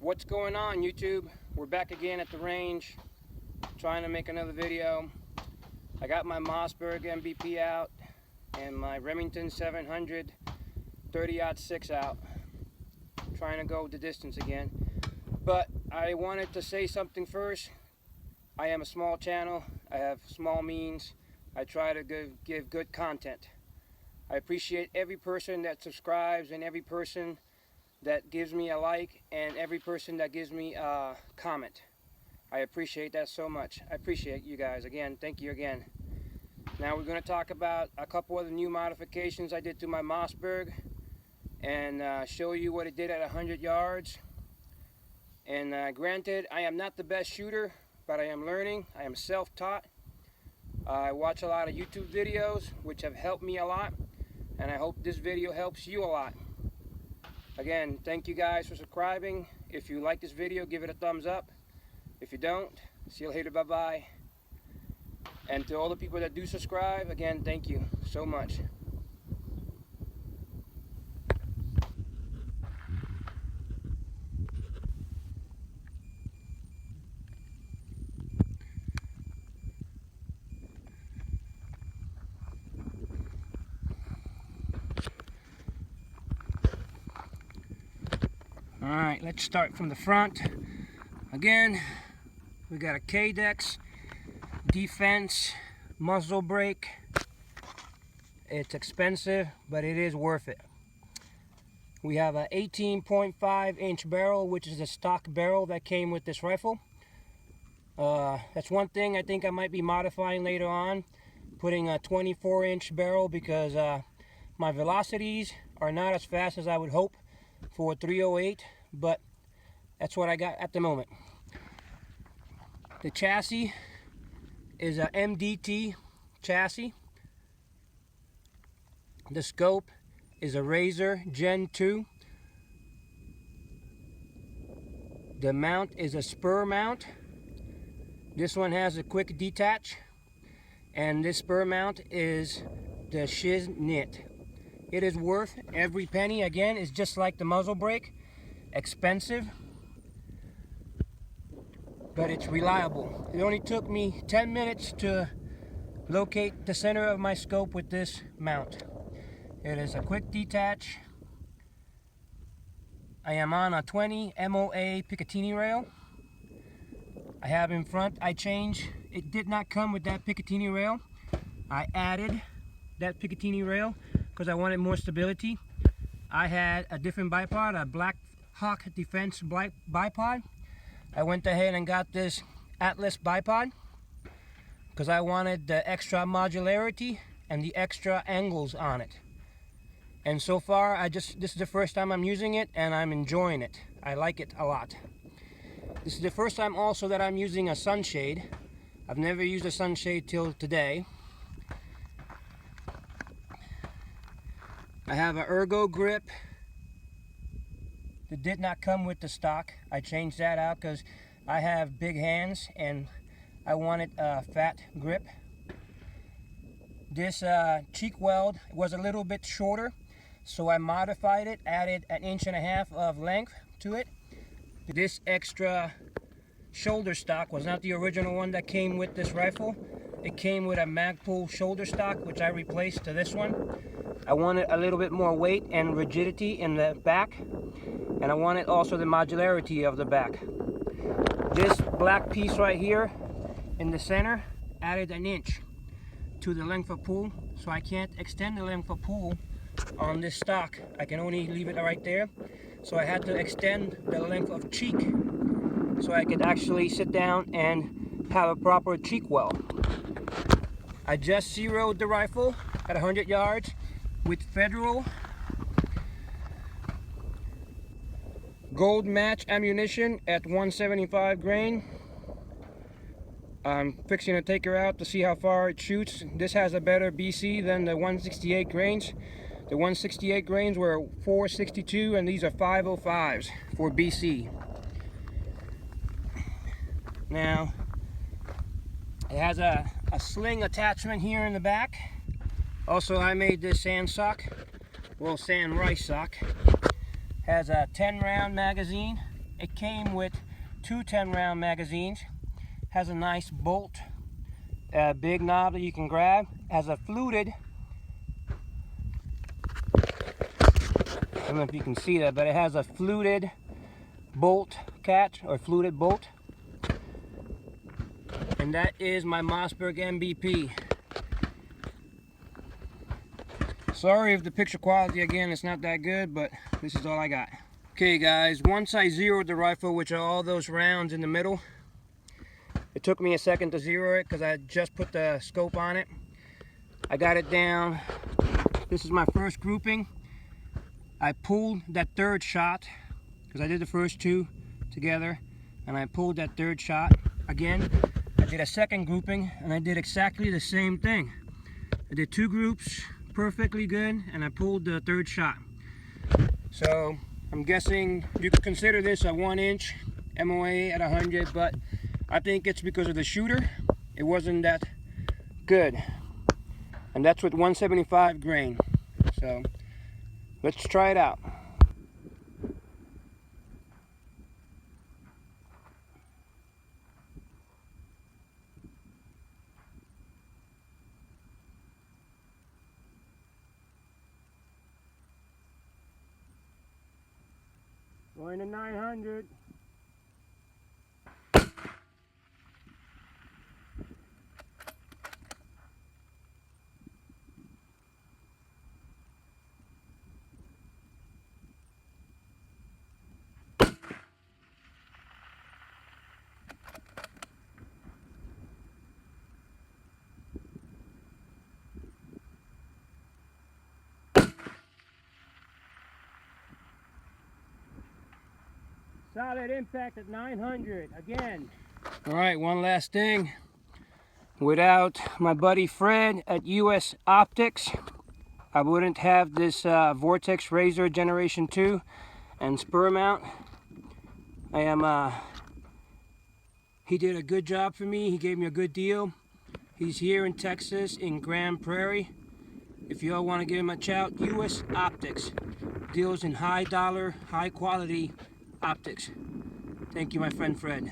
What's going on, YouTube? We're back again at the range trying to make another video. I got my Mossberg MVP out and my Remington 700 30-06 out, trying to go the distance again. But I wanted to say something first. I am a small channel, I have small means, I try to give good content. I appreciate every person that subscribes and every person that gives me a like and every person that gives me a comment. I appreciate that so much. I appreciate you guys. Again, thank you again. Now we're going to talk about a couple of the new modifications I did to my Mossberg and show you what it did at 100 yards. And granted, I am not the best shooter, but I am learning. I am self-taught. I watch a lot of YouTube videos which have helped me a lot, and I hope this video helps you a lot. Again, thank you guys for subscribing. If you like this video, give it a thumbs up. If you don't, see you later, bye-bye. And to all the people that do subscribe, again, thank you so much. Alright, let's start from the front. Again, we got a K-Dex Defense muzzle brake. It's expensive, but it is worth it. We have an 18.5 inch barrel, which is a stock barrel that came with this rifle. That's one thing I think I might be modifying later on, putting a 24 inch barrel, because my velocities are not as fast as I would hope for 308, but that's what I got at the moment. The chassis is a MDT chassis. The scope is a Razor Gen 2. The mount is a spur mount. This one has a quick detach, and this spur mount is the Shiz Knit. It is worth every penny. Again, it's just like the muzzle brake, expensive, but it's reliable. It only took me 10 minutes to locate the center of my scope with this mount. It is a quick detach. I am on a 20 MOA Picatinny rail. I have in front, it did not come with that Picatinny rail. I added that Picatinny rail because I wanted more stability. I had a different bipod, a Black Hawk Defense bipod. I went ahead and got this Atlas bipod because I wanted the extra modularity and the extra angles on it. And so far, this is the first time I'm using it, and I'm enjoying it. I like it a lot. This is the first time also that I'm using a sunshade. I've never used a sunshade till today. I have an ergo grip that did not come with the stock. I changed that out because I have big hands and I wanted a fat grip. This cheek weld was a little bit shorter, so I modified it, added 1.5 inches of length to it. This extra shoulder stock was not the original one that came with this rifle. It came with a Magpul shoulder stock, which I replaced to this one. I wanted a little bit more weight and rigidity in the back, and I wanted also the modularity of the back. This black piece right here in the center added 1 inch to the length of pull, so I can't extend the length of pull on this stock. I can only leave it right there. So I had to extend the length of cheek so I could actually sit down and have a proper cheek weld. I just zeroed the rifle at 100 yards with Federal gold match ammunition at 175 grain. I'm fixing to take her out to see how far it shoots. This has a better BC than the 168 grains. The 168 grains were 462 and these are 505s for BC. Now, it has a sling attachment here in the back. Also, I made this sand sock, well, sand rice sock. Has a 10 round magazine It came with two 10-round magazines. Has a nice bolt, a big knob that you can grab. Has a fluted, I don't know if you can see that, but it has a fluted bolt catch, or fluted bolt. And that is my Mossberg MVP. Sorry if the picture quality, again, it's not that good, but this is all I got. Okay guys, once I zeroed the rifle, which are all those rounds in the middle, it took me a second to zero it because I just put the scope on it. I got it down. This is my first grouping. I pulled that third shot because I did the first two together, and I pulled that third shot. Again, I did a second grouping and I did exactly the same thing. I did two groups perfectly good, and I pulled the third shot. So I'm guessing you could consider this a 1-inch MOA at 100, but I think it's because of the shooter. It wasn't that good, and that's with 175 grain. So let's try it out. Going to 900. Solid impact at 900 again. All right, one last thing. Without my buddy Fred at US Optics, I wouldn't have this Vortex Razor Generation 2 and spur mount. He did a good job for me. He gave me a good deal. He's here in Texas in Grand Prairie. If y'all want to give him a shout, US Optics deals in high dollar, high quality optics. Thank you, my friend Fred.